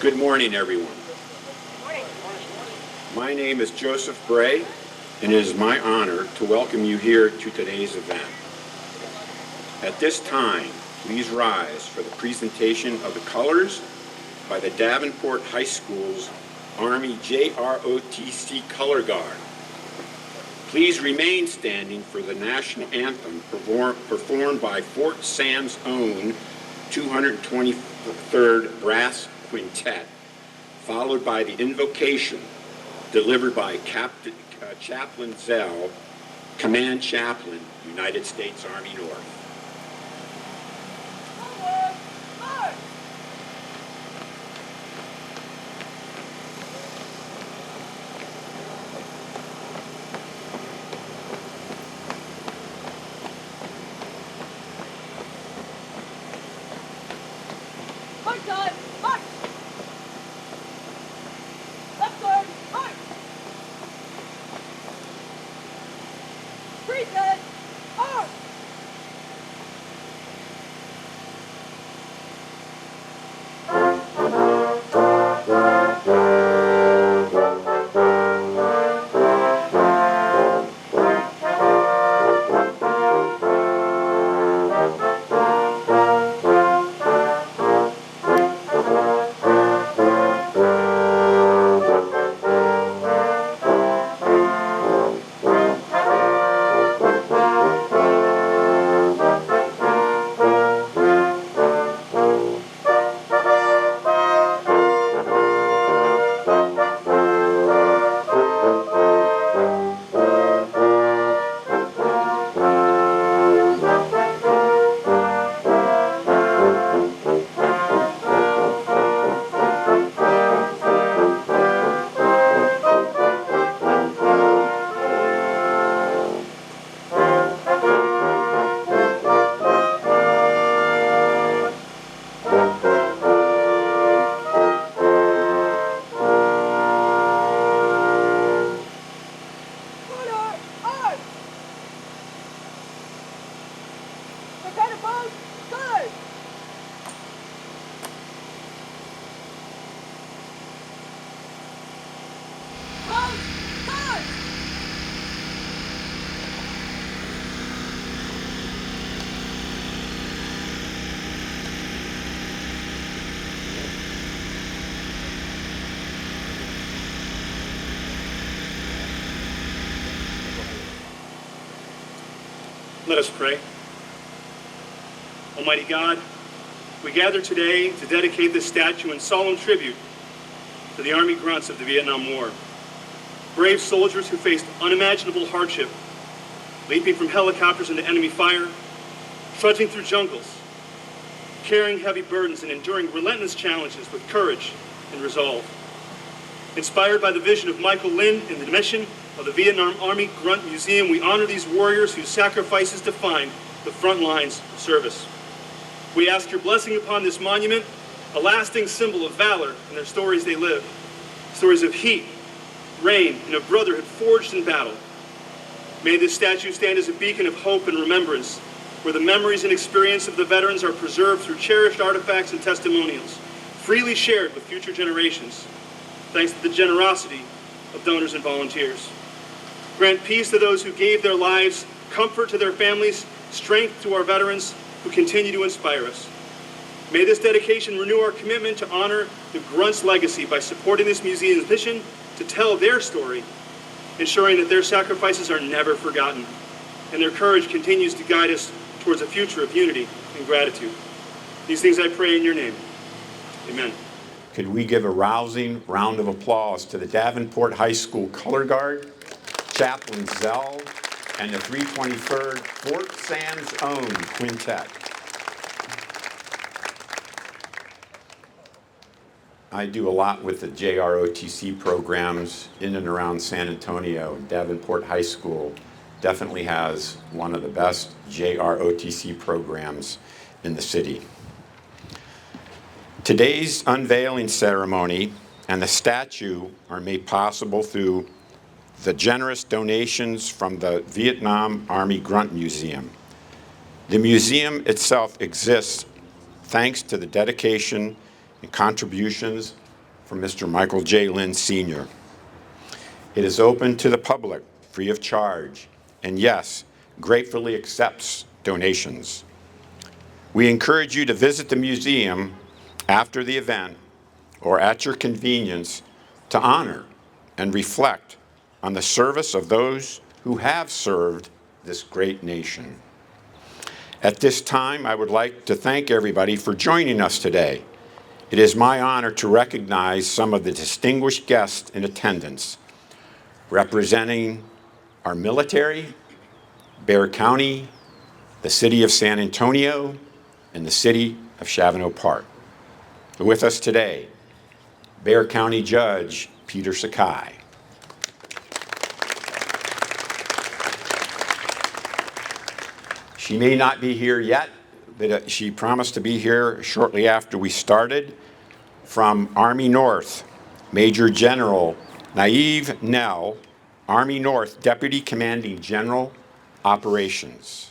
Good morning, everyone. My name is Joseph Bray, and it is my honor to welcome you here to today's event. At this time, please rise for the presentation of the colors by the Davenport High School's Army JROTC Color Guard. Please remain standing for the national anthem performed by Fort Sam's own 223rd Brass Quintet, followed by the invocation delivered by Chaplain Zell, Command Chaplain, United States Army North. Let us pray. Almighty God, we gather today to dedicate this statue in solemn tribute to the Army grunts of the Vietnam War. Brave soldiers who faced unimaginable hardship, leaping from helicopters into enemy fire, trudging through jungles, carrying heavy burdens and enduring relentless challenges with courage and resolve. Inspired by the vision of Michael Lynd and the mission of the Vietnam Army Grunt Museum, we honor these warriors whose sacrifices define the front lines of service. We ask your blessing upon this monument, a lasting symbol of valor in their stories they lived, stories of heat, rain, and of brotherhood forged in battle. May this statue stand as a beacon of hope and remembrance, where the memories and experience of the veterans are preserved through cherished artifacts and testimonials, freely shared with future generations, thanks to the generosity of donors and volunteers. Grant peace to those who gave their lives, comfort to their families, strength to our veterans who continue to inspire us. May this dedication renew our commitment to honor the Grunts' legacy by supporting this museum's mission to tell their story, ensuring that their sacrifices are never forgotten, and their courage continues to guide us towards a future of unity and gratitude. These things I pray in your name. Amen. could we give a rousing round of applause to the Davenport High School Color Guard, Chaplain Zell, and the 323rd Fort Sam's own Quintet. I do a lot with the JROTC programs in and around San Antonio. Davenport High School definitely has one of the best JROTC programs in the city. Today's unveiling ceremony and the statue are made possible through the generous donations from the Vietnam Army Grunt Museum. The museum itself exists thanks to the dedication and contributions from Mr. Michael Lynd Sr. It is open to the public, free of charge, and yes, gratefully accepts donations. We encourage you to visit the museum after the event or at your convenience to honor and reflect on the service of those who have served this great nation. At this time, I would like to thank everybody for joining us today. It is my honor to recognize some of the distinguished guests in attendance, representing our military, Bexar County, the city of San Antonio, and the city of Chavano Park. With us today, Bexar County Judge Peter Sakai. She may not be here yet, but she promised to be here shortly after we started. From Army North, Major General Naive Nell, Army North Deputy Commanding General, Operations.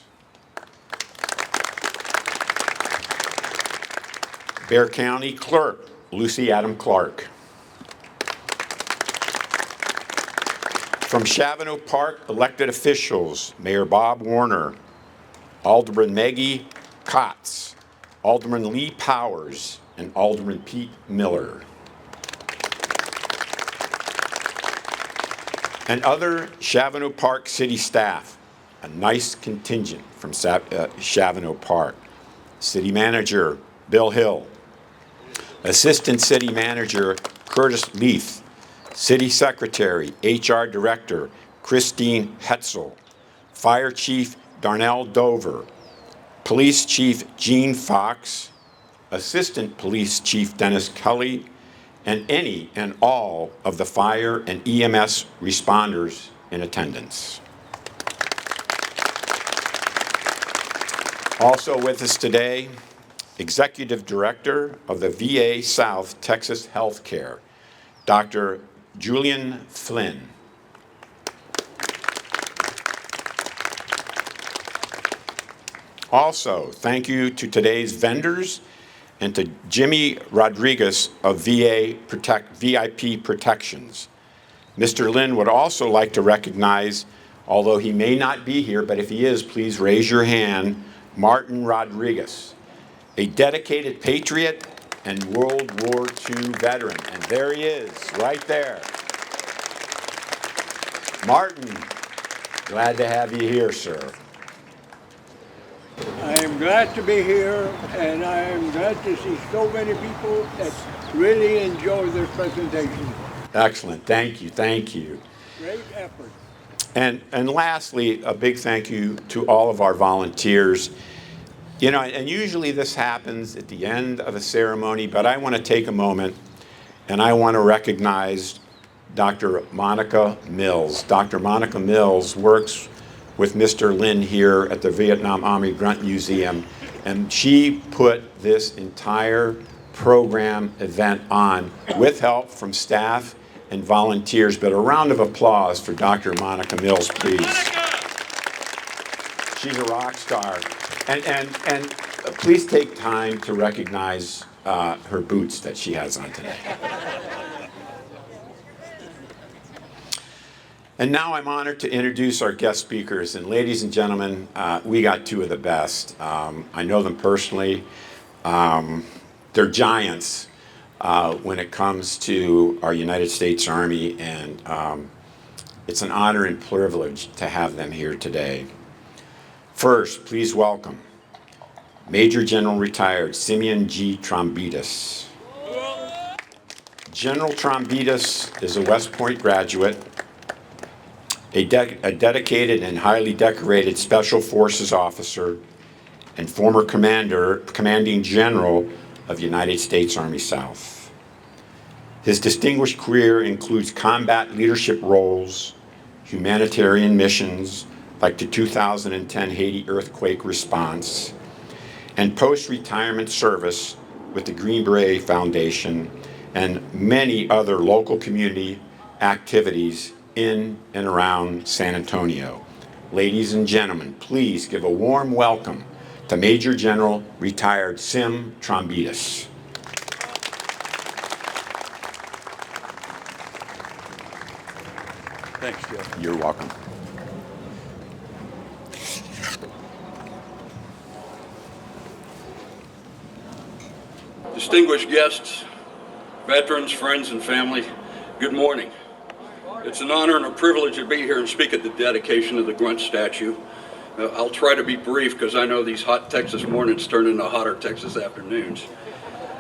Bexar County Clerk, Lucy Adam Clark. From Chavano Park, elected officials, Mayor Bob Warner, Alderman Maggie Kotz, Alderman Lee Powers, and Alderman Pete Miller. And other Chavano Park city staff, a nice contingent from Chavano Park. City Manager Bill Hill, Assistant City Manager Curtis Leith, City Secretary, HR Director Christine Hetzel, Fire Chief Darnell Dover, Police Chief Gene Fox, Assistant Police Chief Dennis Kelly, and any and all of the fire and EMS responders in attendance. Also with us today, Executive Director of the VA South Texas Healthcare, Dr. Julian Flynn. Also, thank you to today's vendors and to Jimmy Rodriguez of VIP Protections. Mr. Lynn would also like to recognize, although he may not be here, but if he is, please raise your hand, Martin Rodriguez, a dedicated patriot and World War II veteran. And there he is, right there. Martin, glad to have you here, sir. I am glad to be here, and I am glad to see so many people that really enjoy this presentation. Excellent. Thank you. Thank you. Great effort. And lastly, a big thank you to all of our volunteers. You know, and usually this happens at the end of a ceremony, but I want to take a moment and I want to recognize Dr. Monica Mills. Dr. Monica Mills works with Mr. Lynn here at the Vietnam Army Grunt Museum, and she put this entire program event on with help from staff and volunteers. But a round of applause for Dr. Monica Mills, please. She's a rock star. And please take time to recognize her boots that she has on today. And now I'm honored to introduce our guest speakers. And ladies and gentlemen, we got two of the best. I know them personally. They're giants when it comes to our United States Army, and it's an honor and privilege to have them here today. First, please welcome Major General Retired Simeon G. Trombitas. General Trombitas is a West Point graduate, a dedicated and highly decorated Special Forces officer, and former commanding general of United States Army South. His distinguished career includes combat leadership roles, humanitarian missions like the 2010 Haiti earthquake response, and post-retirement service with the Green Beret Foundation and many other local community activities in and around San Antonio. Ladies and gentlemen, please give a warm welcome to Major General retired Sim Trombitas. Thanks, Joe. You're welcome. Distinguished guests, veterans, friends, and family, good morning. It's an honor and a privilege to be here and speak at the dedication of the Grunt statue. I'll try to be brief because I know these hot Texas mornings turn into hotter Texas afternoons.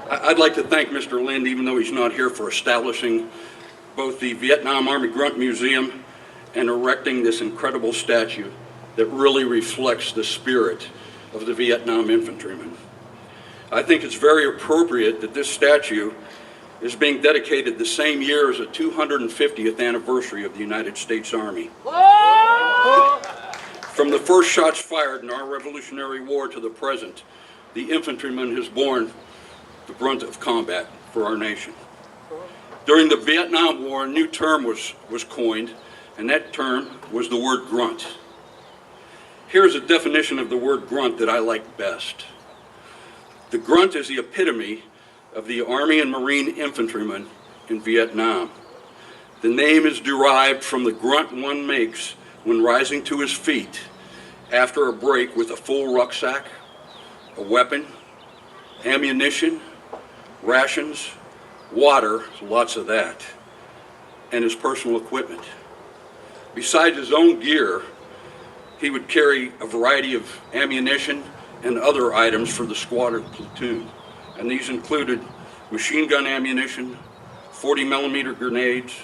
I'd like to thank Mr. Lynd, even though he's not here, for establishing both the Vietnam Army Grunt Museum and erecting this incredible statue that really reflects the spirit of the Vietnam infantrymen. I think it's very appropriate that this statue is being dedicated the same year as the 250th anniversary of the United States Army. From the first shots fired in our Revolutionary War to the present, the infantryman has borne the brunt of combat for our nation. During the Vietnam War, a new term was coined, and that term was the word grunt. Here's a definition of the word grunt that I like best. The grunt is the epitome of the Army and Marine infantryman in Vietnam. The name is derived from the grunt one makes when rising to his feet after a break with a full rucksack, a weapon, ammunition, rations, water, lots of that, and his personal equipment. Besides his own gear, he would carry a variety of ammunition and other items for the squad or platoon. And these included machine gun ammunition, 40mm grenades,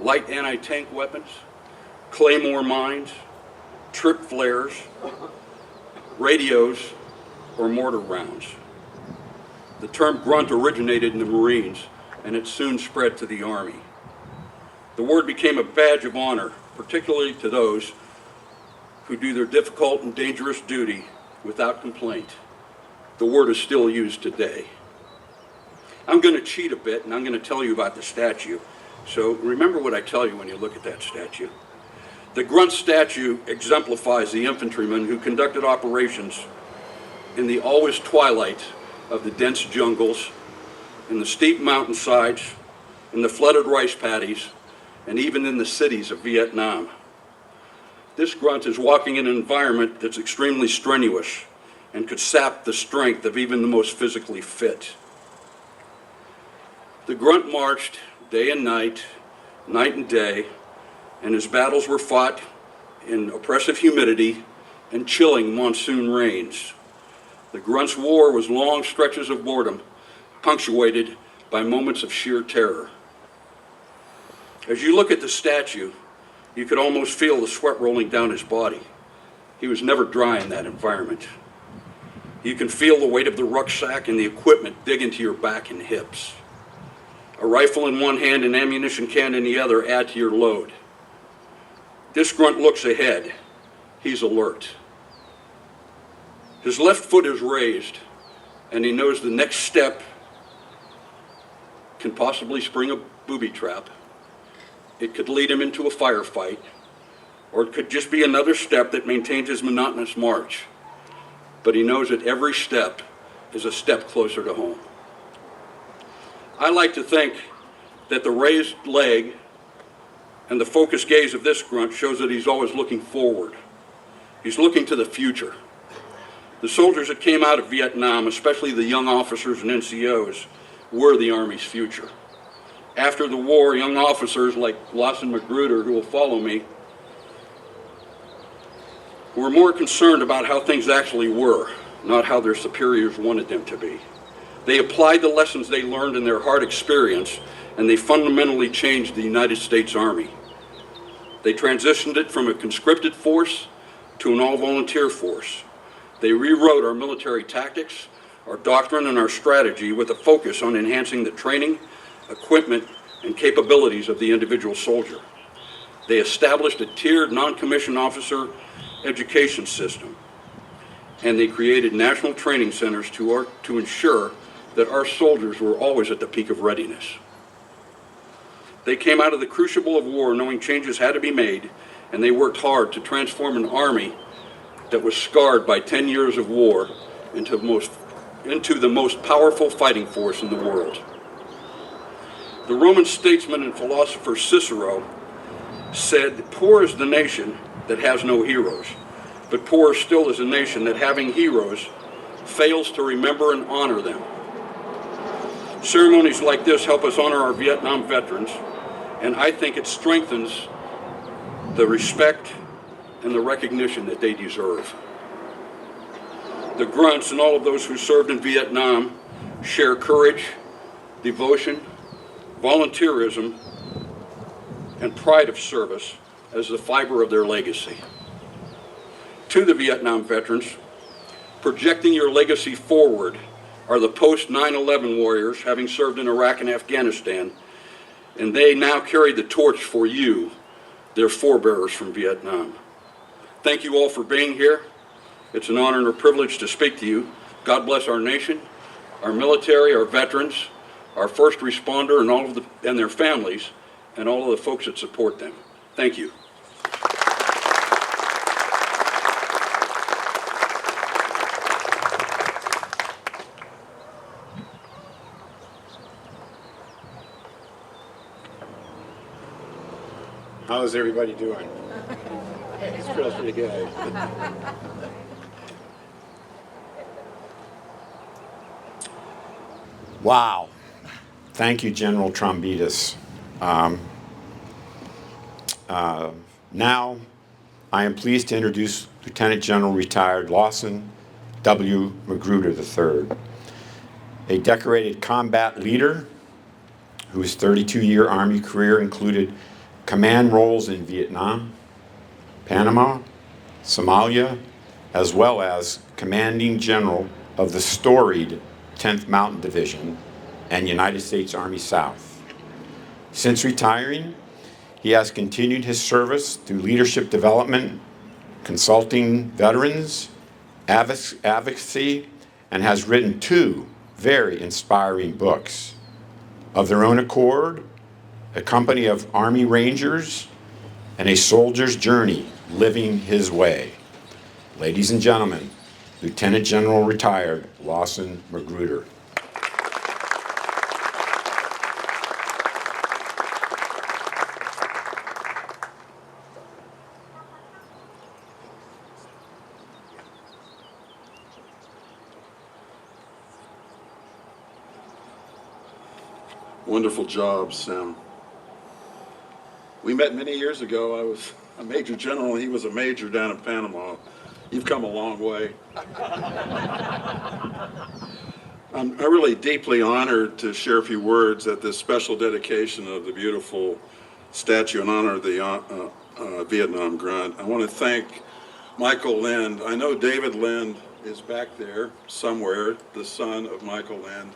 light anti-tank weapons, claymore mines, trip flares, radios, or mortar rounds. The term grunt originated in the Marines, and it soon spread to the Army. The word became a badge of honor, particularly to those who do their difficult and dangerous duty without complaint. The word is still used today. I'm going to cheat a bit, and I'm going to tell you about the statue. So remember what I tell you when you look at that statue. The Grunt statue exemplifies the infantrymen who conducted operations in the always twilight of the dense jungles, in the steep mountainsides, in the flooded rice paddies, and even in the cities of Vietnam. This grunt is walking in an environment that's extremely strenuous and could sap the strength of even the most physically fit. The grunt marched day and night and day, and his battles were fought in oppressive humidity and chilling monsoon rains. The grunt's war was long stretches of boredom, punctuated by moments of sheer terror. As you look at the statue, you could almost feel the sweat rolling down his body. He was never dry in that environment. You can feel the weight of the rucksack and the equipment dig into your back and hips. A rifle in one hand and ammunition can in the other add to your load. This grunt looks ahead. He's alert. His left foot is raised, and he knows the next step can possibly spring a booby trap. It could lead him into a firefight, or it could just be another step that maintains his monotonous march. But he knows that every step is a step closer to home. I like to think that the raised leg and the focused gaze of this grunt shows that he's always looking forward. He's looking to the future. The soldiers that came out of Vietnam, especially the young officers and NCOs, were the Army's future. After the war, young officers like Lawson Magruder, who will follow me, were more concerned about how things actually were, not how their superiors wanted them to be. They applied the lessons they learned in their hard experience, and they fundamentally changed the United States Army. They transitioned it from a conscripted force to an all-volunteer force. They rewrote our military tactics, our doctrine, and our strategy with a focus on enhancing the training, equipment, and capabilities of the individual soldier. They established a tiered non-commissioned officer education system, and they created national training centers to ensure that our soldiers were always at the peak of readiness. They came out of the crucible of war knowing changes had to be made, and they worked hard to transform an army that was scarred by 10 years of war into the most powerful fighting force in the world. The Roman statesman and philosopher Cicero said, "Poor is the nation that has no heroes, but poorer still is a nation that, having heroes, fails to remember and honor them." Ceremonies like this help us honor our Vietnam veterans, and I think it strengthens the respect and the recognition that they deserve. The Grunts and all of those who served in Vietnam share courage, devotion, volunteerism, and pride of service as the fiber of their legacy. To the Vietnam veterans, projecting your legacy forward are the post-9/11 warriors having served in Iraq and Afghanistan, and they now carry the torch for you, their forebearers from Vietnam. Thank you all for being here. It's an honor and a privilege to speak to you. God bless our nation, our military, our veterans, our first responder, and their families, and all of the folks that support them. Thank you. How's everybody doing? It's pretty good. Wow. Thank you, General Trombitas. Now, I am pleased to introduce Lieutenant General Retired Lawson W. Magruder III, a decorated combat leader whose 32-year Army career included command roles in Vietnam, Panama, Somalia, as well as commanding general of the storied 10th Mountain Division and United States Army South. Since retiring, he has continued his service through leadership development, consulting veterans, advocacy, and has written 2 very inspiring books: Of Their Own Accord, A Company of Army Rangers, and A Soldier's Journey, Living His Way. Ladies and gentlemen, Lieutenant General Retired Lawson Magruder. Wonderful job, Sam. We met many years ago. I was a major general and he was a major down in Panama. You've come a long way. I'm really deeply honored to share a few words at this special dedication of the beautiful statue in honor of the Vietnam Grunt. I want to thank Michael Lynd. I know David Lynd is back there somewhere, the son of Michael Lynd.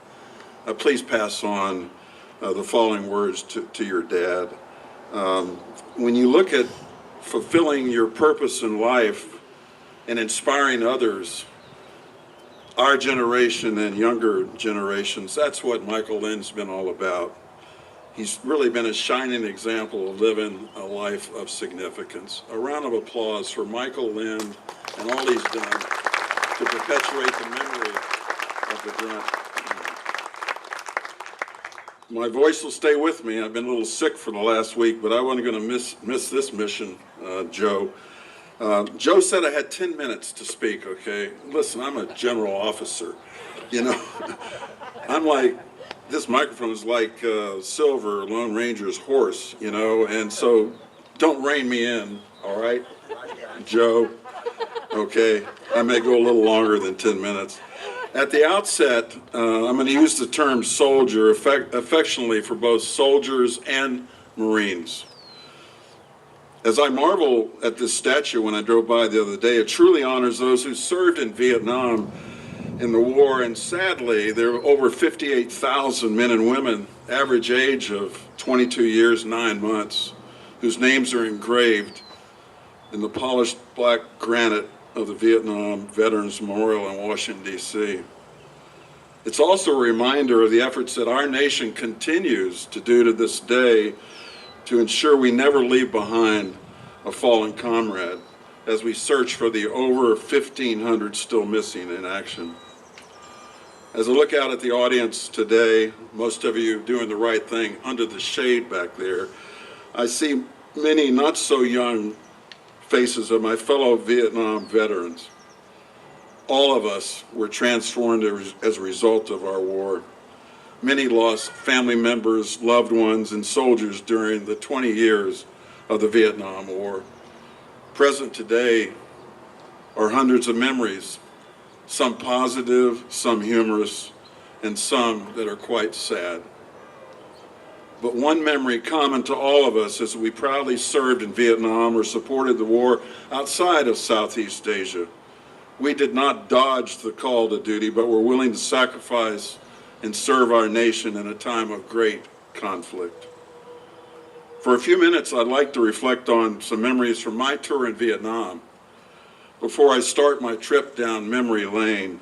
Please pass on the following words to your dad. When you look at fulfilling your purpose in life and inspiring others, our generation and younger generations, that's what Michael Lynd's been all about. He's really been a shining example of living a life of significance. A round of applause for Michael Lynd and all he's done to perpetuate the memory of the Grunt. My voice will stay with me. I've been a little sick for the last week, but I wasn't going to miss this mission, Joe. Joe said I had 10 minutes to speak, okay? Listen, I'm a general officer, you know. I'm like, this microphone is like Silver, Lone Ranger's horse, you know, and so don't rein me in, all right, Joe? Okay, I may go a little longer than 10 minutes. At the outset, I'm going to use the term soldier affectionately for both soldiers and Marines. As I marvel at this statue when I drove by the other day, it truly honors those who served in Vietnam in the war, and sadly, there are over 58,000 men and women, average age of 22 years, 9 months, whose names are engraved in the polished black granite of the Vietnam Veterans Memorial in Washington, D.C. It's also a reminder of the efforts that our nation continues to do to this day to ensure we never leave behind a fallen comrade as we search for the over 1,500 still missing in action. As I look out at the audience today, most of you doing the right thing under the shade back there, I see many not so young faces of my fellow Vietnam veterans. All of us were transformed as a result of our war. Many lost family members, loved ones, and soldiers during the 20 years of the Vietnam War. Present today are hundreds of memories, some positive, some humorous, and some that are quite sad. But one memory common to all of us is that we proudly served in Vietnam or supported the war outside of Southeast Asia. We did not dodge the call to duty, but were willing to sacrifice and serve our nation in a time of great conflict. For a few minutes, I'd like to reflect on some memories from my tour in Vietnam. Before I start my trip down memory lane,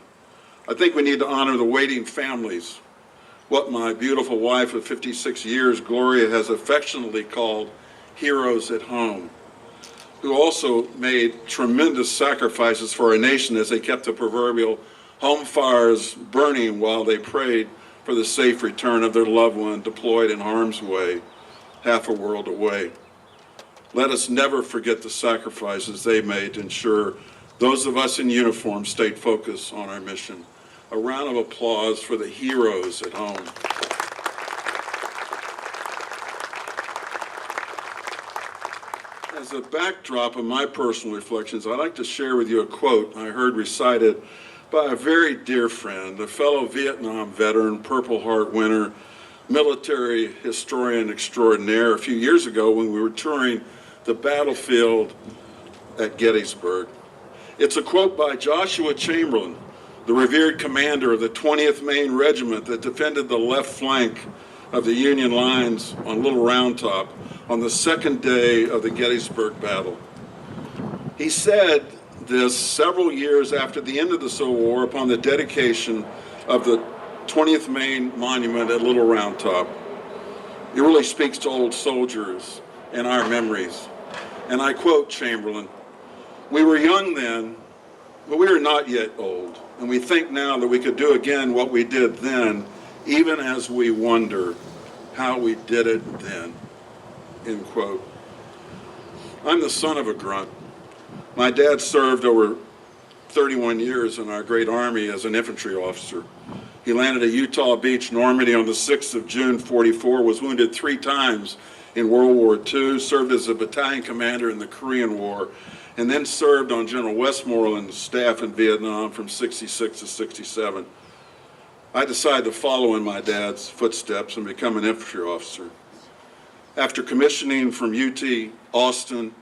I think we need to honor the waiting families, what my beautiful wife of 56 years, Gloria, has affectionately called heroes at home, who also made tremendous sacrifices for our nation as they kept the proverbial home fires burning while they prayed for the safe return of their loved one deployed in harm's way, half a world away. Let us never forget the sacrifices they made to ensure those of us in uniform stayed focused on our mission. A round of applause for the heroes at home. As a backdrop of my personal reflections, I'd like to share with you a quote I heard recited by a very dear friend, a fellow Vietnam veteran, Purple Heart winner, military historian extraordinaire a few years ago when we were touring the battlefield at Gettysburg. It's a quote by Joshua Chamberlain, the revered commander of the 20th Maine Regiment that defended the left flank of the Union lines on Little Round Top on the second day of the Gettysburg battle. He said this several years after the end of the Civil War upon the dedication of the 20th Maine Monument at Little Round Top. It really speaks to old soldiers and our memories. And I quote Chamberlain, "We were young then, but we are not yet old, and we think now that we could do again what we did then, even as we wonder how we did it then," end quote. I'm the son of a grunt. My dad served over 31 years in our great Army as an infantry officer. He landed at Utah Beach, Normandy on the 6th of June, 44, was wounded 3 times in World War II, served as a battalion commander in the Korean War, and then served on General Westmoreland's staff in Vietnam from 66 to 67. I decided to follow in my dad's footsteps and become an infantry officer. After commissioning from UT Austin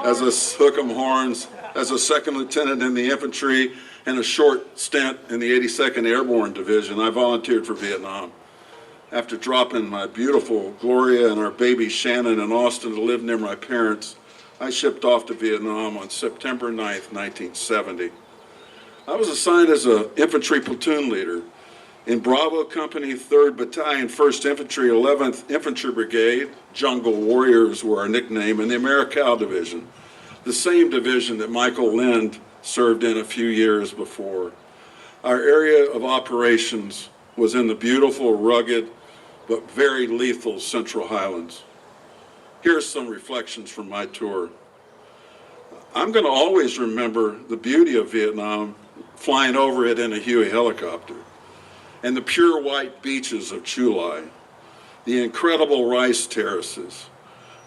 as a Hook'em Horns, as a second lieutenant in the infantry, and a short stint in the 82nd Airborne Division, I volunteered for Vietnam. After dropping my beautiful Gloria and our baby Shannon in Austin to live near my parents, I shipped off to Vietnam on September 9th, 1970. I was assigned as an infantry platoon leader in Bravo Company, 3rd Battalion, 1st Infantry, 11th Infantry Brigade. Jungle Warriors were our nickname, in the Americal Division, the same division that Michael Lynd served in a few years before. Our area of operations was in the beautiful, rugged, but very lethal Central Highlands. Here's some reflections from my tour. I'm going to always remember the beauty of Vietnam, flying over it in a Huey helicopter, and the pure white beaches of Chu Lai, the incredible rice terraces,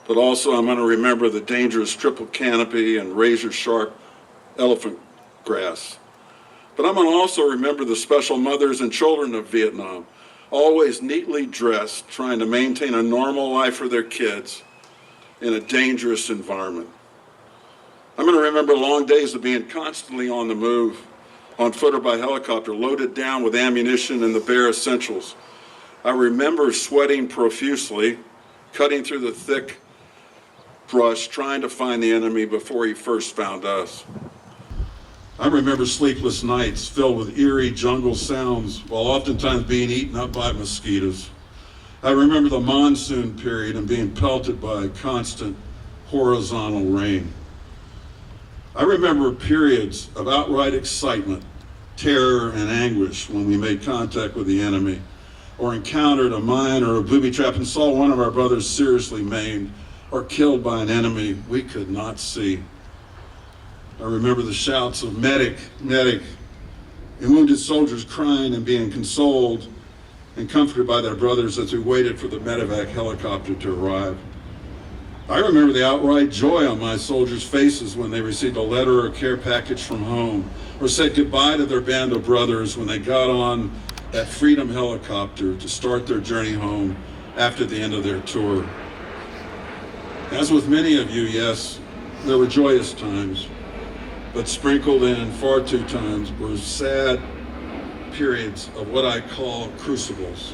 but also I'm going to remember the dangerous triple canopy and razor-sharp elephant grass. But I'm going to also remember the special mothers and children of Vietnam, always neatly dressed, trying to maintain a normal life for their kids in a dangerous environment. I'm going to remember long days of being constantly on the move, on foot or by helicopter, loaded down with ammunition and the bare essentials. I remember sweating profusely, cutting through the thick brush, trying to find the enemy before he first found us. I remember sleepless nights filled with eerie jungle sounds while oftentimes being eaten up by mosquitoes. I remember the monsoon period and being pelted by constant horizontal rain. I remember periods of outright excitement, terror, and anguish when we made contact with the enemy, or encountered a mine or a booby trap and saw one of our brothers seriously maimed or killed by an enemy we could not see. I remember the shouts of medic, medic, and wounded soldiers crying and being consoled and comforted by their brothers as we waited for the medevac helicopter to arrive. I remember the outright joy on my soldiers' faces when they received a letter or a care package from home, or said goodbye to their band of brothers when they got on that Freedom helicopter to start their journey home after the end of their tour. As with many of you, yes, there were joyous times, but sprinkled in far too times were sad periods of what I call crucibles.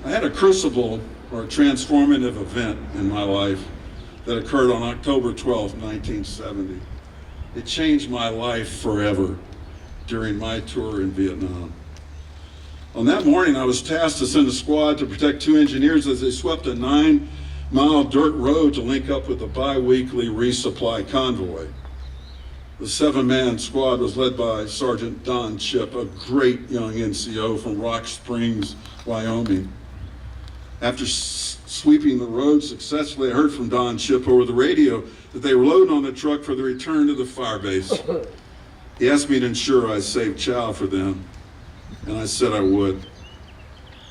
I had a crucible, or a transformative event in my life, that occurred on October 12, 1970. It changed my life forever during my tour in Vietnam. On that morning, I was tasked to send a squad to protect two engineers as they swept a 9-mile dirt road to link up with the bi-weekly resupply convoy. The 7-man squad was led by Sergeant Don Chip, a great young NCO from Rock Springs, Wyoming. After sweeping the road successfully, I heard from Don Chip over the radio that they were loading on the truck for the return to the fire base. He asked me to ensure I saved chow for them, and I said I would.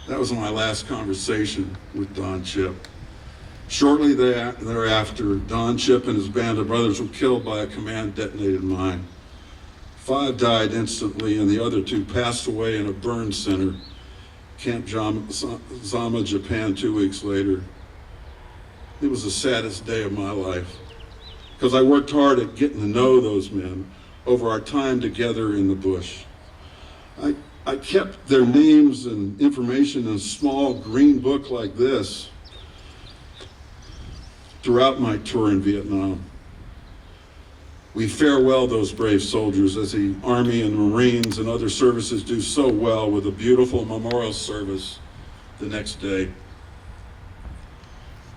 That was my last conversation with Don Chip. Shortly thereafter, Don Chip and his band of brothers were killed by a command-detonated mine. 5 died instantly, and the other 2 passed away in a burn center, Camp Zama, Japan, 2 weeks later. It was the saddest day of my life, because I worked hard at getting to know those men over our time together in the bush. I kept their names and information in a small green book like this throughout my tour in Vietnam. We farewell those brave soldiers as the Army and Marines and other services do so well with a beautiful memorial service the next day.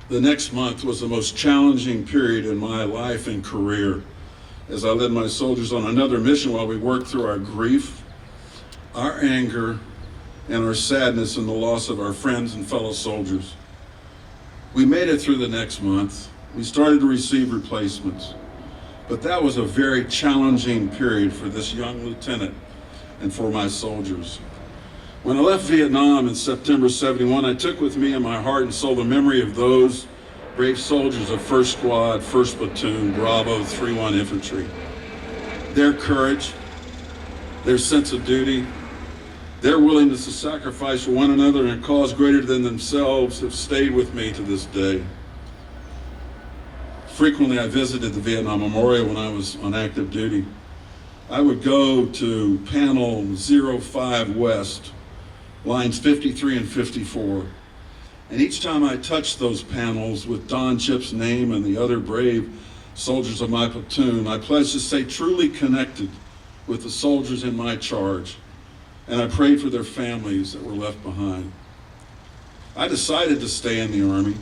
The next month was the most challenging period in my life and career as I led my soldiers on another mission while we worked through our grief, our anger, and our sadness in the loss of our friends and fellow soldiers. We made it through the next month. We started to receive replacements. But that was a very challenging period for this young lieutenant and for my soldiers. When I left Vietnam in September '71, I took with me in my heart and soul the memory of those brave soldiers of 1st Squad, 1st Platoon, Bravo 31 Infantry. Their courage, their sense of duty, their willingness to sacrifice for one another and a cause greater than themselves have stayed with me to this day. Frequently, I visited the Vietnam Memorial when I was on active duty. I would go to panel 05 West, lines 53 and 54. And each time I touched those panels with Don Chip's name and the other brave soldiers of my platoon, I pledged to stay truly connected with the soldiers in my charge. And I prayed for their families that were left behind. I decided to stay in the Army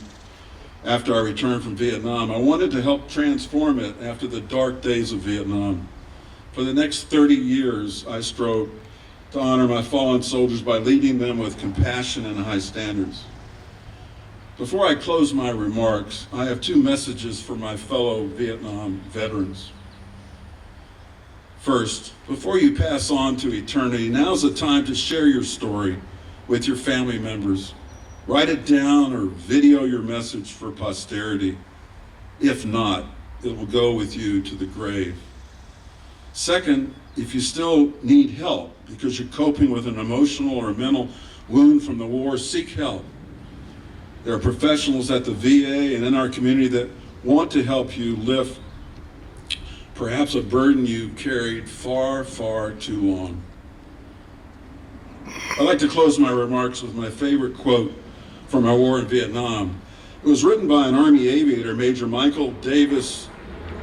after I returned from Vietnam. I wanted to help transform it after the dark days of Vietnam. For the next 30 years, I strove to honor my fallen soldiers by leading them with compassion and high standards. Before I close my remarks, I have 2 messages for my fellow Vietnam veterans. First, before you pass on to eternity, now's the time to share your story with your family members. Write it down or video your message for posterity. If not, it will go with you to the grave. Second, if you still need help because you're coping with an emotional or mental wound from the war, seek help. There are professionals at the VA and in our community that want to help you lift perhaps a burden you carried far, far too long. I'd like to close my remarks with my favorite quote from our war in Vietnam. It was written by an Army aviator, Major Michael Davis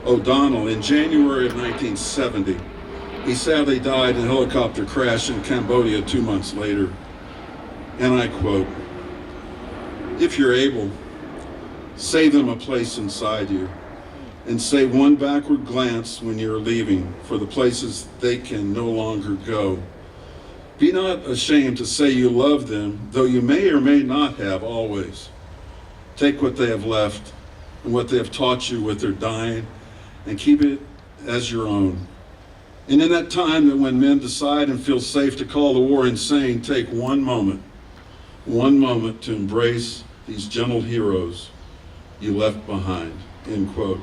O'Donnell, in January of 1970. He sadly died in a helicopter crash in Cambodia 2 months later. And I quote, "If you're able, save them a place inside you, and say one backward glance when you're leaving for the places they can no longer go. Be not ashamed to say you love them, though you may or may not have always. Take what they have left and what they have taught you with their dying and keep it as your own. And in that time that when men decide and feel safe to call the war insane, take one moment to embrace these gentle heroes you left behind," end quote.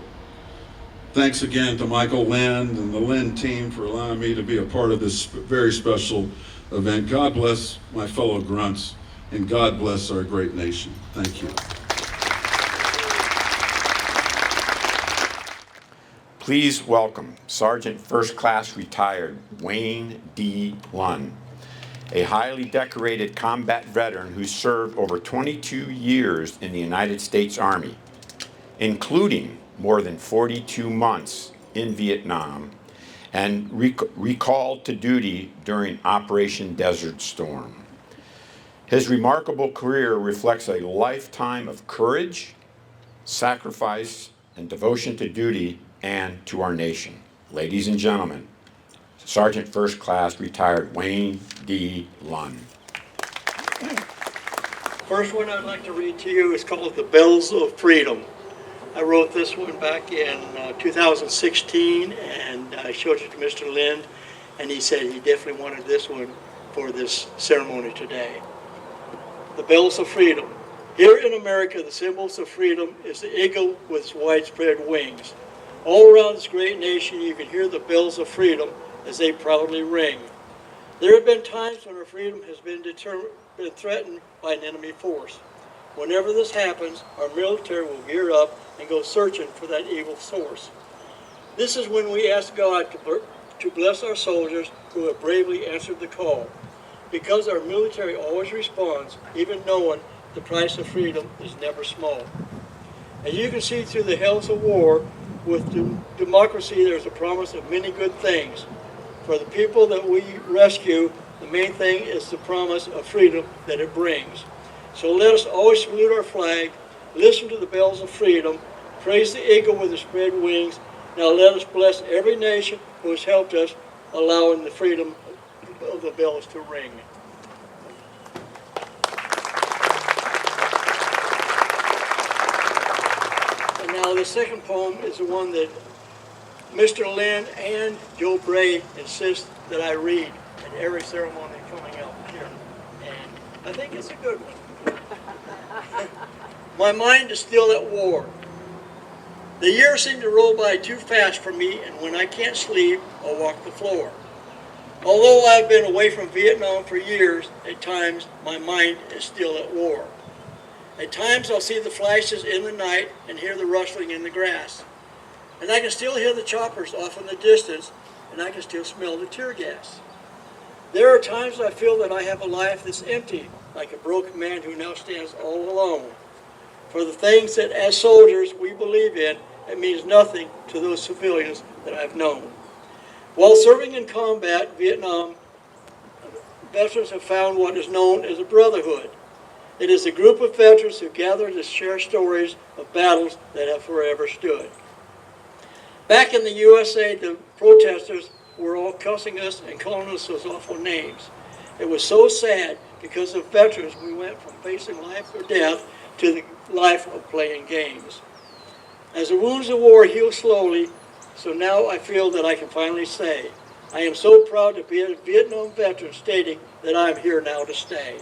Thanks again to Michael Lynd and the Lynd team for allowing me to be a part of this very special event. God bless my fellow grunts, and God bless our great nation. Thank you. Please welcome Sergeant First Class Retired Wayne D. Lunn, a highly decorated combat veteran who served over 22 years in the United States Army, including more than 42 months in Vietnam and recalled to duty during Operation Desert Storm. His remarkable career reflects a lifetime of courage, sacrifice, and devotion to duty and to our nation. Ladies and gentlemen, Sergeant First Class Retired Wayne D. Lunn. First one I'd like to read to you is called The Bells of Freedom. I wrote this one back in 2016, and I showed it to Mr. Lynd, and he said he definitely wanted this one for this ceremony today. The Bells of Freedom. Here in America, the symbols of freedom is the eagle with its widespread wings. All around this great nation, you can hear the bells of freedom as they proudly ring. There have been times when our freedom has been threatened by an enemy force. Whenever this happens, our military will gear up and go searching for that evil source. This is when we ask God to bless our soldiers who have bravely answered the call. Because our military always responds, even knowing the price of freedom is never small. As you can see through the hells of war, with democracy there's a promise of many good things. For the people that we rescue, the main thing is the promise of freedom that it brings. So let us always salute our flag, listen to the bells of freedom, praise the eagle with its spread wings. Now let us bless every nation who has helped us, allowing the freedom of the bells to ring. And now the second poem is the one that Mr. Lynd and Joe Bray insist that I read at every ceremony coming up here. And I think it's a good one. My mind is still at war. The years seem to roll by too fast for me, and when I can't sleep, I'll walk the floor. Although I've been away from Vietnam for years, at times my mind is still at war. At times I'll see the flashes in the night and hear the rustling in the grass. And I can still hear the choppers off in the distance, and I can still smell the tear gas. There are times I feel that I have a life that's empty, like a broken man who now stands all alone. For the things that as soldiers we believe in, it means nothing to those civilians that I've known. While serving in combat, Vietnam, veterans have found what is known as a brotherhood. It is a group of veterans who gather to share stories of battles that have forever stood. Back in the USA, the protesters were all cussing us and calling us those awful names. It was so sad because of veterans we went from facing life or death to the life of playing games. As the wounds of war heal slowly, so now I feel that I can finally say, I am so proud to be a Vietnam veteran stating that I am here now to stay.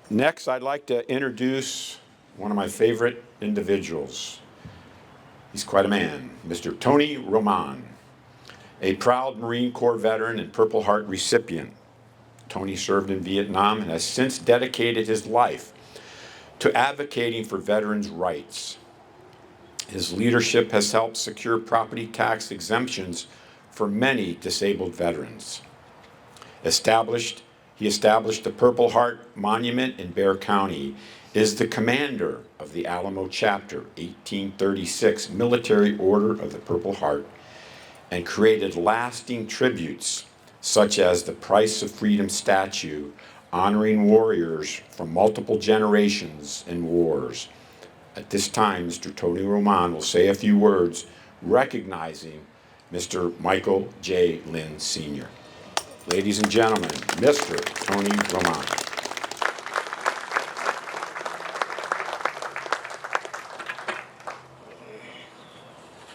Next, I'd like to introduce one of my favorite individuals, He's quite a man, Mr. Tony Roman, a proud Marine Corps veteran and Purple Heart recipient. Tony served in Vietnam and has since dedicated his life to advocating for veterans' rights. His leadership has helped secure property tax exemptions for many disabled veterans. He established the Purple Heart Monument in Bexar County, is the commander of the Alamo Chapter 1836 Military Order of the Purple Heart, and created lasting tributes such as the Price of Freedom statue honoring warriors from multiple generations and wars. At this time, Mr. Tony Roman will say a few words recognizing Mr. Michael J. Lynd Sr. Ladies and gentlemen, Mr. Tony Roman.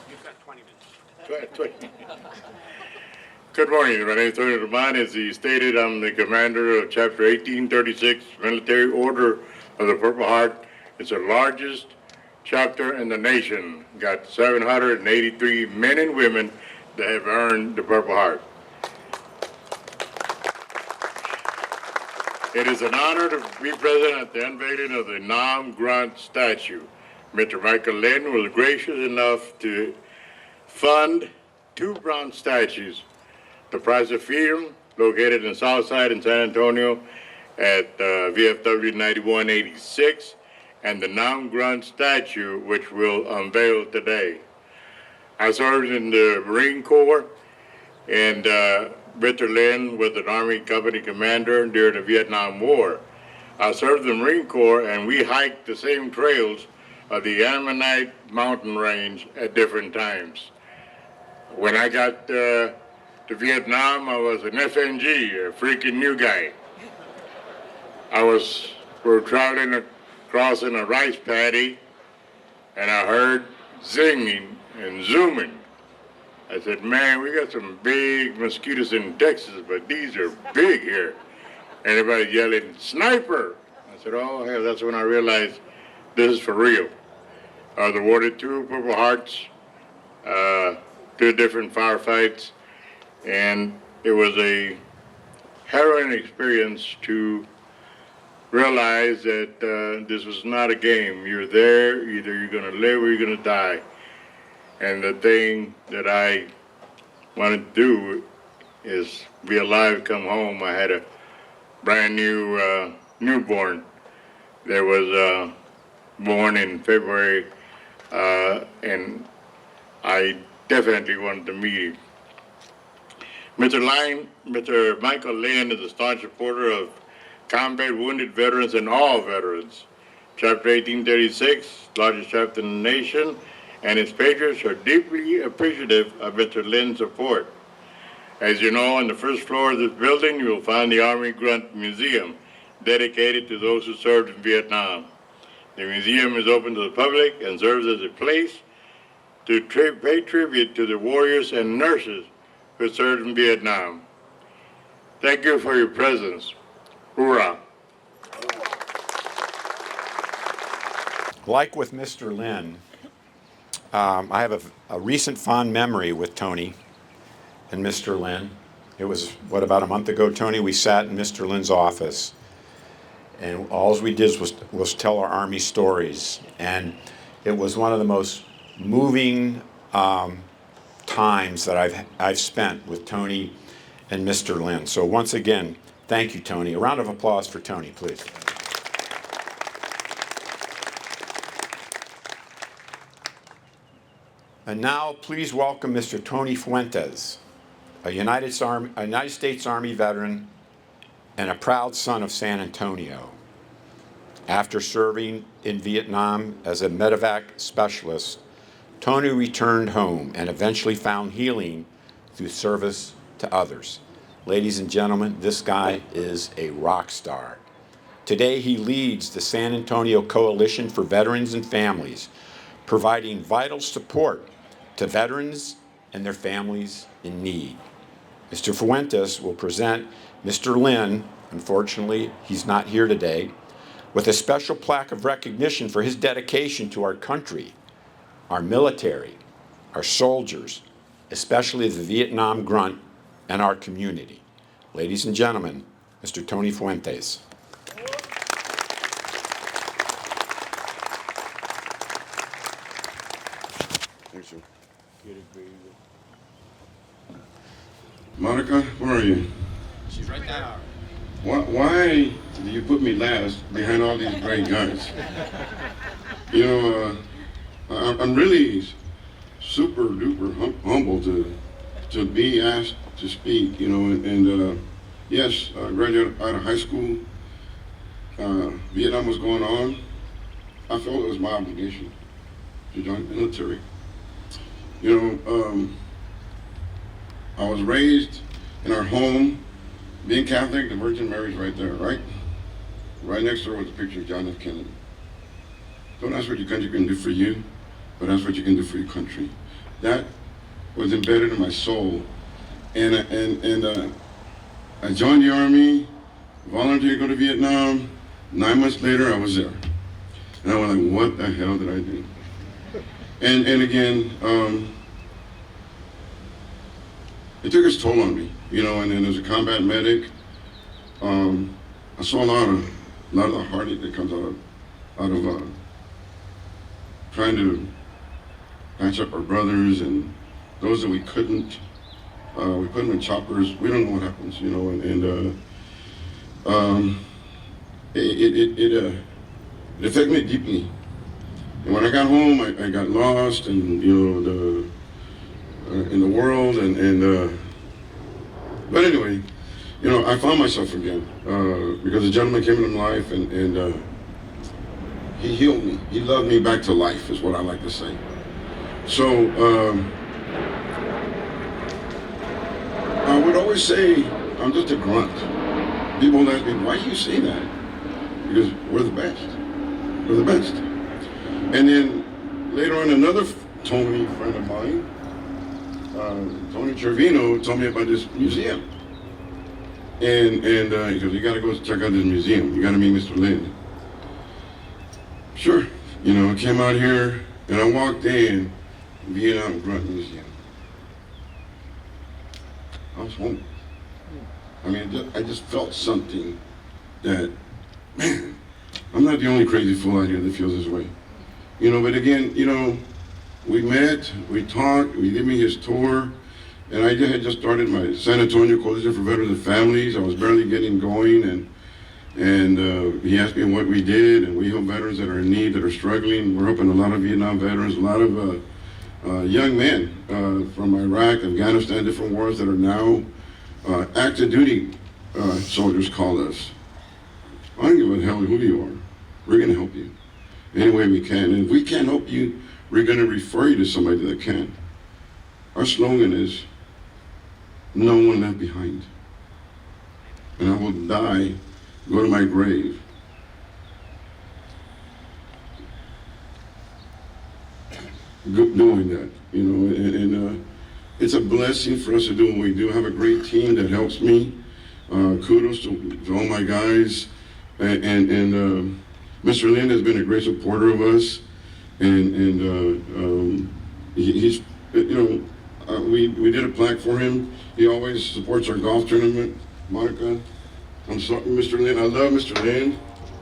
You've got 20 minutes. Good morning. My name is Tony Roman. As he stated, I'm the commander of Chapter 1836 Military Order of the Purple Heart. It's the largest chapter in the nation. Got 783 men and women that have earned the Purple Heart. It is an honor to be present at the unveiling of the Amy Grunt statue. Mr. Michael Lynd was gracious enough to fund 2 bronze statues. The Price of Freedom, located in Southside in San Antonio at VFW 9186, and the Amy Grunt statue, which we'll unveil today. I served in the Marine Corps, and Mr. Lynd was an Army Company commander during the Vietnam War. I served in the Marine Corps, and we hiked the same trails of the Ammonite mountain range at different times. When I got to Vietnam, I was an FNG, a freaking new guy. We were traveling crossing a rice paddy, and I heard zinging and zooming. I said, man, we got some big mosquitoes in Texas, but these are big here. And everybody yelling, sniper! I said, oh, hell, that's when I realized this is for real. I was awarded 2 Purple Hearts, 2 different firefights, and it was a harrowing experience to realize that this was not a game. You're there, either you're going to live or you're going to die. And the thing that I wanted to do is be alive, come home. I had a brand new newborn that was born in February, and I definitely wanted to meet him. Mr. Michael Lynd is a staunch supporter of combat wounded veterans and all veterans. Chapter 1836, largest chapter in the nation, and its patrons are deeply appreciative of Mr. Lynd's support. As you know, on the first floor of this building, you will find the Amy Grunt Museum, dedicated to those who served in Vietnam. The museum is open to the public and serves as a place to pay tribute to the warriors and nurses who served in Vietnam. Thank you for your presence. Hoorah. Like with Mr. Lynd, I have a recent fond memory with Tony and Mr. Lynd. It was, about a month ago, Tony? We sat in Mr. Lynd's office, and all we did was tell our Army stories. And it was one of the most moving times that I've spent with Tony and Mr. Lynd. So once again, thank you, Tony. A round of applause for Tony, please. And now, please welcome Mr. Tony Fuentes, a United States Army veteran and a proud son of San Antonio. After serving in Vietnam as a medevac specialist, Tony returned home and eventually found healing through service to others. Ladies and gentlemen, this guy is a rock star. Today, he leads the San Antonio Coalition for Veterans and Families, providing vital support to veterans and their families in need. Mr. Fuentes will present Mr. Lynd, unfortunately he's not here today, with a special plaque of recognition for his dedication to our country our military, our soldiers, especially the Vietnam grunt, and our community. Ladies and gentlemen, Mr. Tony Fuentes. Thanks, sir. Monica, where are you? She's right there. Why do you put me last behind all these great guys? You know, I'm really super duper humble to be asked to speak, you know, and yes, I graduated out of high school. Vietnam was going on. I felt it was my obligation to join the military. You know, I was raised in our home, being Catholic, the Virgin Mary's right there, right? Right next door was a picture of John F. Kennedy. Don't ask what your country can do for you, but ask what you can do for your country. That was embedded in my soul. And I joined the Army, volunteered to go to Vietnam. 9 months later, I was there. And I was like, what the hell did I do? And again, it took its toll on me, you know, and as a combat medic, I saw a lot of the heartache that comes out of trying to patch up our brothers and those that we couldn't. We put them in choppers. We don't know what happens, you know, it affected me deeply. And when I got home, I got lost, and you know, in the world, but anyway, you know, I found myself again because a gentleman came into my life, and he healed me. He loved me back to life, is what I like to say. So I would always say I'm just a grunt. People would ask me, why do you say that? Because we're the best. We're the best. And then later on, another Tony friend of mine, Tony Cervino, told me about this museum. And he goes, you gotta go check out this museum. You gotta meet Mr. Lynd. Sure. You know, I came out here and I walked in Vietnam Grunt Museum. I was home. I mean, I just felt something that, man, I'm not the only crazy fool out here that feels this way. You know, but again, you know, we met, we talked, he gave me his tour, and I had just started my San Antonio Coalition for Veterans and Families. I was barely getting going, and he asked me what we did, and we help veterans that are in need, that are struggling. We're helping a lot of Vietnam veterans, a lot of young men from Iraq, Afghanistan, different wars that are now active duty soldiers call us. I don't give a hell who you are. We're gonna help you any way we can. And if we can't help you, we're gonna refer you to somebody that can. Our slogan is, no one left behind. And I will die, go to my grave, doing that, you know, and it's a blessing for us to do what we do. I have a great team that helps me. Kudos to all my guys. And Mr. Lynd has been a great supporter of us. And he's, you know, we did a plaque for him. He always supports our golf tournament. Monica, I'm sorry, Mr. Lynd, I love Mr. Lynd.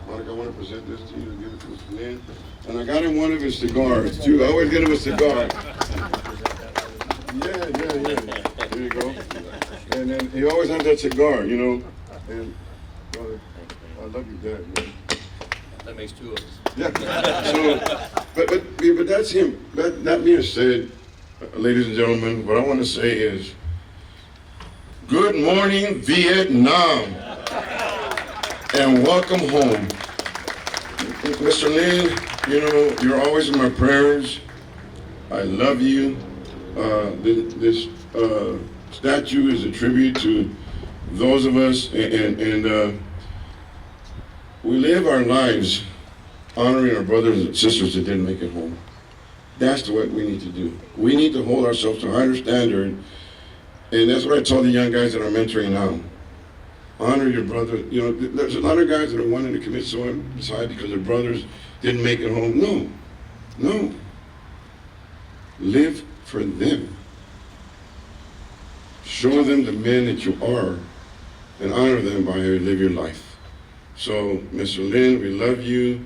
Monica, I want to present this to you and give it to Mr. Lynd. And I got him one of his cigars, too. I always get him a cigar. Yeah. There you go. And then he always has that cigar, you know. And brother, I love you, Dad. Man. That makes two of us. Yeah. So, but that's him. That being said, ladies and gentlemen, what I want to say is, good morning, Vietnam, and welcome home. Mr. Lynd, you know, you're always in my prayers. I love you. This statue is a tribute to those of us, and we live our lives honoring our brothers and sisters that didn't make it home. That's what we need to do. We need to hold ourselves to a higher standard, and that's what I tell the young guys that I'm mentoring now. Honor your brother. You know, there's a lot of guys that are wanting to commit suicide because their brothers didn't make it home. No. Live for them. Show them the men that you are and honor them by how you live your life. So, Mr. Lynd, we love you.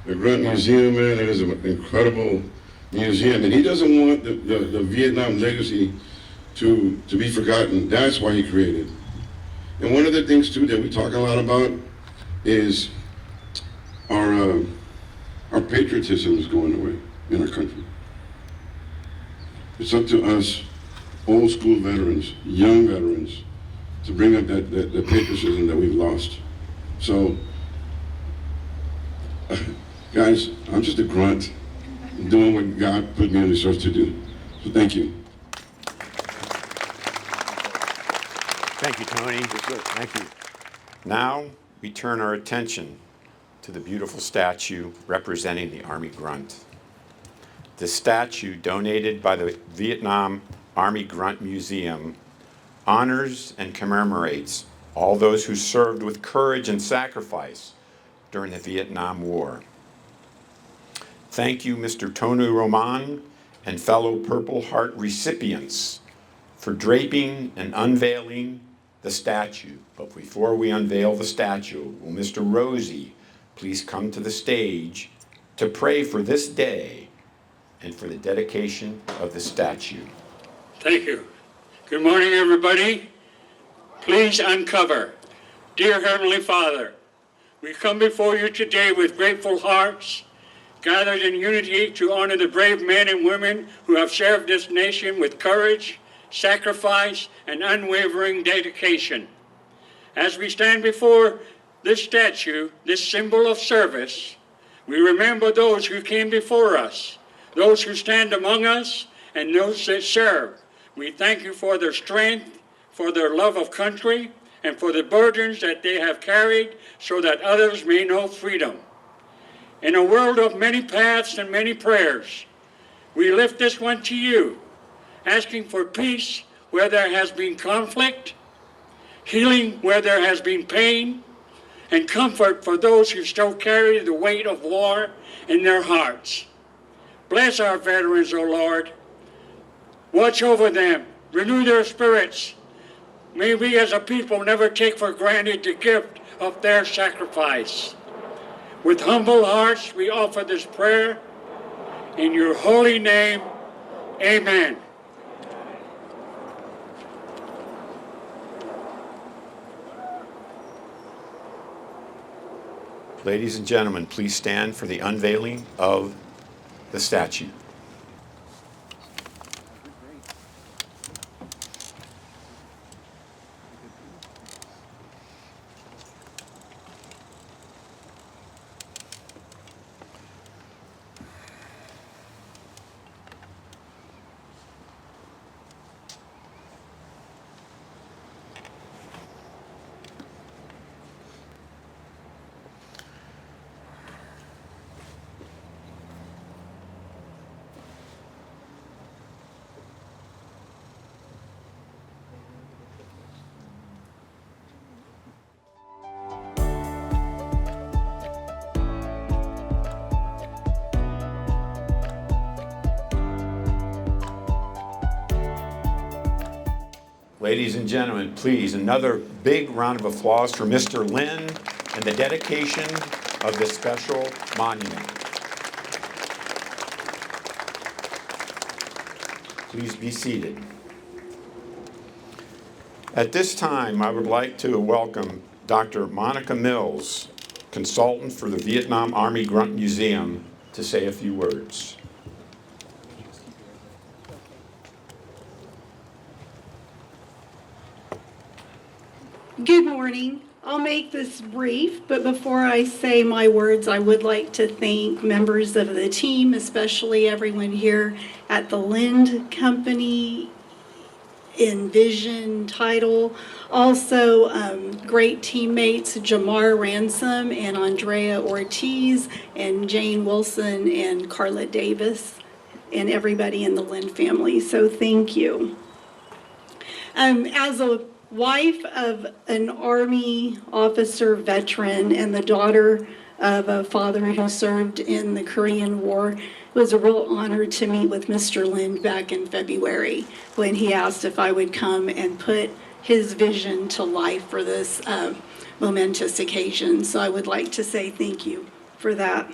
The Grunt Museum, man, it is an incredible museum. And he doesn't want the Vietnam legacy to be forgotten. That's why he created. And one of the things, too, that we talk a lot about is our patriotism is going away in our country. It's up to us, old school veterans, young veterans, to bring up that patriotism that we've lost. So, guys, I'm just a grunt doing what God put me on this earth to do. So thank you. Thank you, Tony. Thank you. Now, we turn our attention to the beautiful statue representing the Army Grunt. This statue, donated by the Vietnam Army Grunt Museum, honors and commemorates all those who served with courage and sacrifice during the Vietnam War. Thank you, Mr. Tonu Roman and fellow Purple Heart recipients, for draping and unveiling the statue. But before we unveil the statue, will Mr. Rosie please come to the stage to pray for this day and for the dedication of the statue. Thank you. Good morning, everybody. Please uncover. Dear Heavenly Father, we come before you today with grateful hearts, gathered in unity to honor the brave men and women who have served this nation with courage, sacrifice, and unwavering dedication. As we stand before this statue, this symbol of service, we remember those who came before us, those who stand among us, and those that serve. We thank you for their strength, for their love of country, and for the burdens that they have carried so that others may know freedom. In a world of many paths and many prayers, we lift this one to you, asking for peace where there has been conflict, healing where there has been pain, and comfort for those who still carry the weight of war in their hearts. Bless our veterans, O Lord. Watch over them, renew their spirits. May we as a people never take for granted the gift of their sacrifice. With humble hearts, we offer this prayer. In your holy name, amen. Ladies and gentlemen, please stand for the unveiling of the statue. Ladies and gentlemen, please, another big round of applause for Mr. Lynd and the dedication of this special monument. Please be seated. At this time, I would like to welcome Dr. Monica Mills, consultant for the Vietnam Army Grunt Museum, to say a few words. Good morning. I'll make this brief, but before I say my words, I would like to thank members of the team, especially everyone here at the Lynd Company, Envision, Title. Also, great teammates Jamar Ransom and Andrea Ortiz and Jane Wilson and Carla Davis and everybody in the Lynd family. So thank you. As a wife of an Army officer veteran and the daughter of a father who served in the Korean War. It was a real honor to meet with Mr. Lynd back in February when he asked if I would come and put his vision to life for this momentous occasion. So I would like to say thank you for that.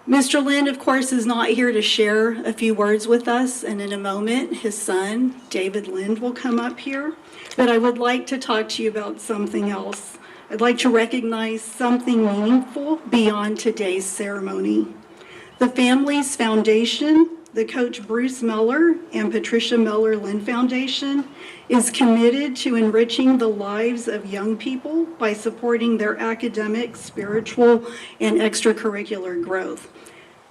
Mr. Lynd, of course, is not here to share a few words with us, and in a moment, his son, David Lynd, will come up here. But I would like to talk to you about something else. I'd like to recognize something meaningful beyond today's ceremony. The family's foundation, the Coach Bruce Miller and Patricia Miller Lynd Foundation, is committed to enriching the lives of young people by supporting their academic, spiritual, and extracurricular growth.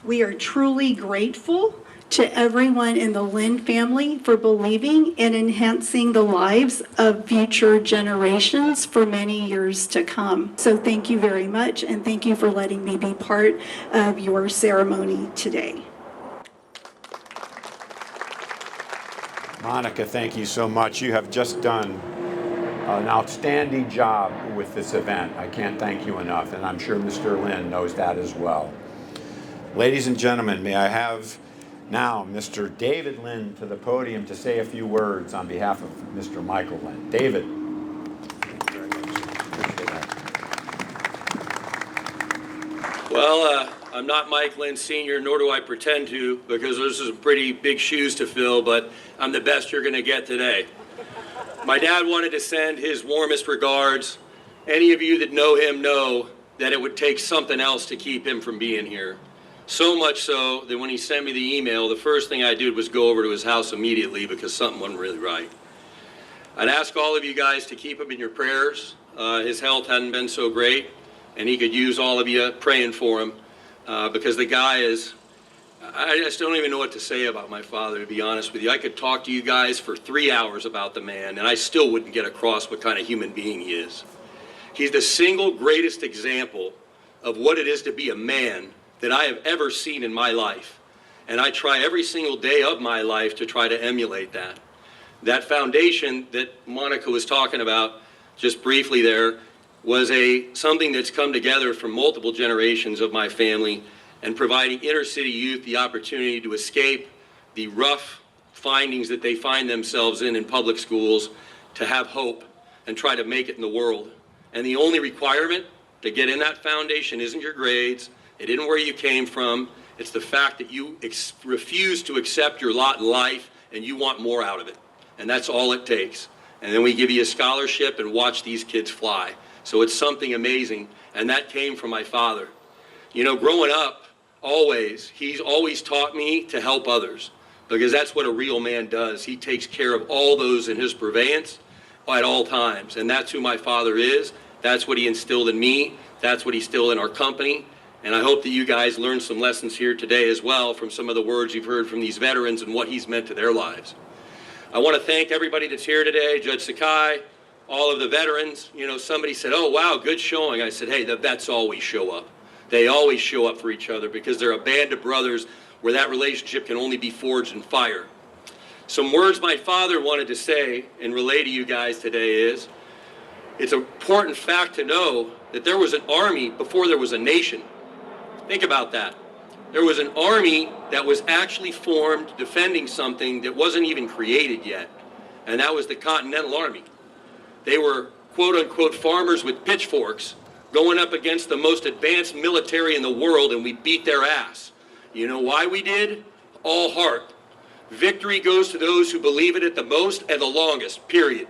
We are truly grateful to everyone in the Lynd family for believing and enhancing the lives of future generations for many years to come. So thank you very much, and thank you for letting me be part of your ceremony today. Monica, thank you so much. You have just done an outstanding job with this event. I can't thank you enough, and I'm sure Mr. Lynd knows that as well. Ladies and gentlemen, may I have now Mr. David Lynd to the podium to say a few words on behalf of Mr. Michael Lynd. David. Well, I'm not Mike Lynd Sr., nor do I pretend to, because those are some pretty big shoes to fill, but I'm the best you're going to get today. My dad wanted to send his warmest regards. Any of you that know him know that it would take something else to keep him from being here. So much so that when he sent me the email, the first thing I did was go over to his house immediately because something wasn't really right. I'd ask all of you guys to keep him in your prayers. His health hadn't been so great, and he could use all of you praying for him because the guy is, I just don't even know what to say about my father, to be honest with you. I could talk to you guys for 3 hours about the man, and I still wouldn't get across what kind of human being he is. He's the single greatest example of what it is to be a man that I have ever seen in my life. And I try every single day of my life to try to emulate that. That foundation that Monica was talking about just briefly there was something that's come together from multiple generations of my family and providing inner city youth the opportunity to escape the rough findings that they find themselves in public schools, to have hope and try to make it in the world. And the only requirement to get in that foundation isn't your grades, it isn't where you came from, it's the fact that you refuse to accept your lot in life and you want more out of it. And that's all it takes. And then we give you a scholarship and watch these kids fly. So it's something amazing, and that came from my father. You know, growing up, he's always taught me to help others, because that's what a real man does. He takes care of all those in his purveyance at all times, and that's who my father is. That's what he instilled in me. That's what he instilled in our company. And I hope that you guys learned some lessons here today as well from some of the words you've heard from these veterans and what he's meant to their lives. I want to thank everybody that's here today, Judge Sakai, all of the veterans. You know, somebody said, oh, wow, good showing. I said, hey, the vets always show up. They always show up for each other because they're a band of brothers where that relationship can only be forged in fire. Some words my father wanted to say and relay to you guys today is, it's an important fact to know that there was an army before there was a nation. Think about that. There was an army that was actually formed defending something that wasn't even created yet, and that was the Continental Army. They were quote-unquote farmers with pitchforks going up against the most advanced military in the world, and we beat their ass. You know why we did? All heart. Victory goes to those who believe in it the most and the longest, period.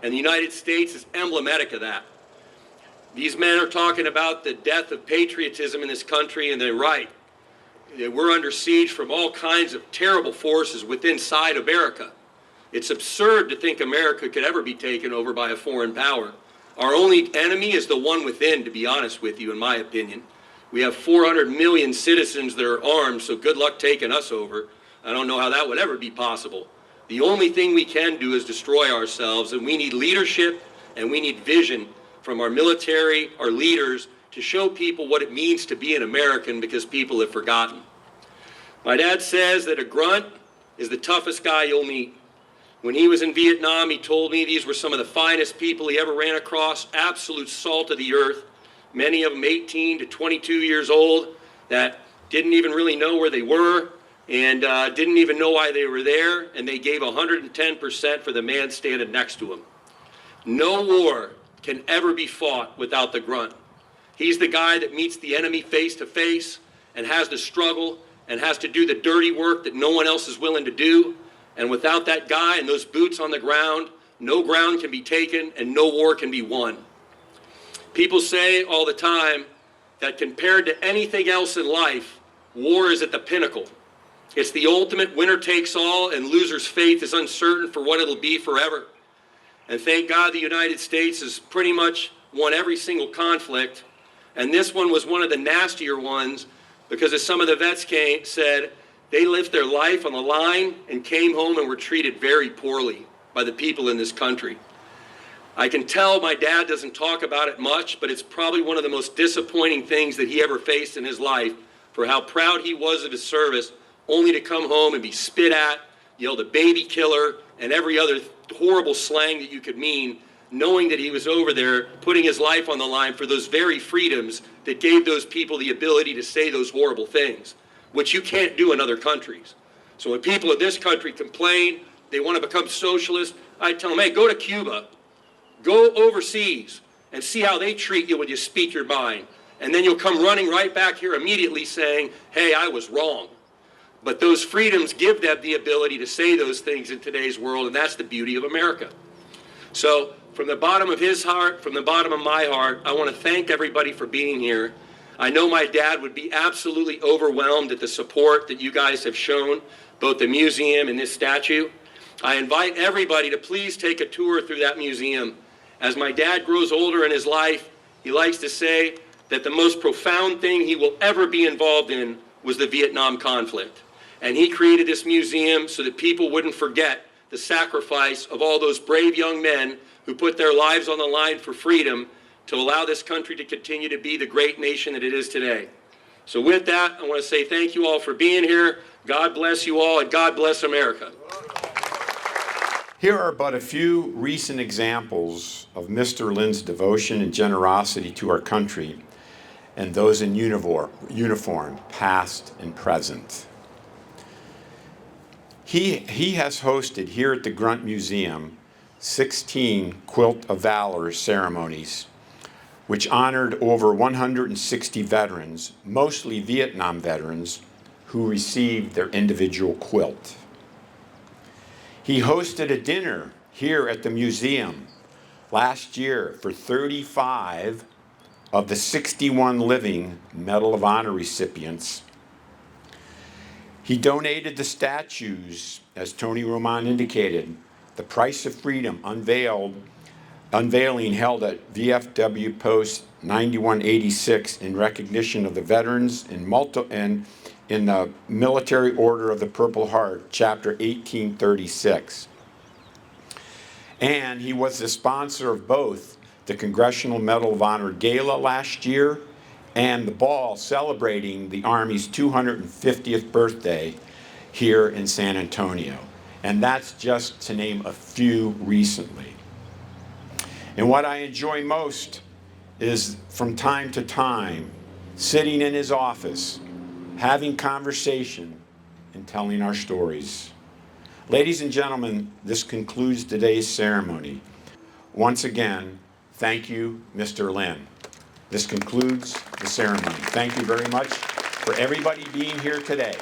And the United States is emblematic of that. These men are talking about the death of patriotism in this country, and they're right. We're under siege from all kinds of terrible forces within inside America. It's absurd to think America could ever be taken over by a foreign power. Our only enemy is the one within, to be honest with you, in my opinion. We have 400 million citizens that are armed, so good luck taking us over. I don't know how that would ever be possible. The only thing we can do is destroy ourselves, and we need leadership and we need vision from our military, our leaders, to show people what it means to be an American, because people have forgotten. My dad says that a grunt is the toughest guy you'll meet. When he was in Vietnam, he told me these were some of the finest people he ever ran across, absolute salt of the earth. many of them 18 to 22 years old, that didn't even really know where they were and didn't even know why they were there, and they gave 110% for the man standing next to them. No war can ever be fought without the grunt. He's the guy that meets the enemy face to face and has to struggle and has to do the dirty work that no one else is willing to do. And without that guy and those boots on the ground, no ground can be taken and no war can be won. People say all the time that compared to anything else in life, war is at the pinnacle. It's the ultimate winner takes all, and loser's faith is uncertain for what it'll be forever. And thank God the United States has pretty much won every single conflict. And this one was one of the nastier ones because, as some of the vets said, they lived their life on the line and came home and were treated very poorly by the people in this country. I can tell my dad doesn't talk about it much, but it's probably one of the most disappointing things that he ever faced in his life, for how proud he was of his service, only to come home and be spit at, yelled a baby killer, and every other horrible slang that you could mean, knowing that he was over there putting his life on the line for those very freedoms that gave those people the ability to say those horrible things, which you can't do in other countries. So when people in this country complain, they want to become socialist, I tell them, hey, go to Cuba, go overseas, and see how they treat you when you speak your mind. And then you'll come running right back here immediately saying, hey, I was wrong. But those freedoms give them the ability to say those things in today's world, and that's the beauty of America. So from the bottom of his heart, from the bottom of my heart, I want to thank everybody for being here. I know my dad would be absolutely overwhelmed at the support that you guys have shown, both the museum and this statue. I invite everybody to please take a tour through that museum. As my dad grows older in his life, he likes to say that the most profound thing he will ever be involved in was the Vietnam conflict. And he created this museum so that people wouldn't forget the sacrifice of all those brave young men who put their lives on the line for freedom to allow this country to continue to be the great nation that it is today. So with that, I want to say thank you all for being here. God bless you all, and God bless America. Here are but a few recent examples of Mr. Lynd's devotion and generosity to our country and those in uniform, past and present. He has hosted here at the Grunt Museum 16 Quilt of Valor ceremonies, which honored over 160 veterans, mostly Vietnam veterans, who received their individual quilt. He hosted a dinner here at the museum last year for 35 of the 61 living Medal of Honor recipients. He donated the statues, as Tony Roman indicated, the Price of Freedom Unveiling held at VFW Post 9186 in recognition of the veterans in the Military Order of the Purple Heart, Chapter 1836. And he was the sponsor of both the Congressional Medal of Honor Gala last year and the ball celebrating the Army's 250th birthday here in San Antonio. And that's just to name a few recently. And what I enjoy most is from time to time, sitting in his office, having conversation and telling our stories. Ladies and gentlemen, this concludes today's ceremony. Once again, thank you, Mr. Lynd. This concludes the ceremony. Thank you very much for everybody being here today.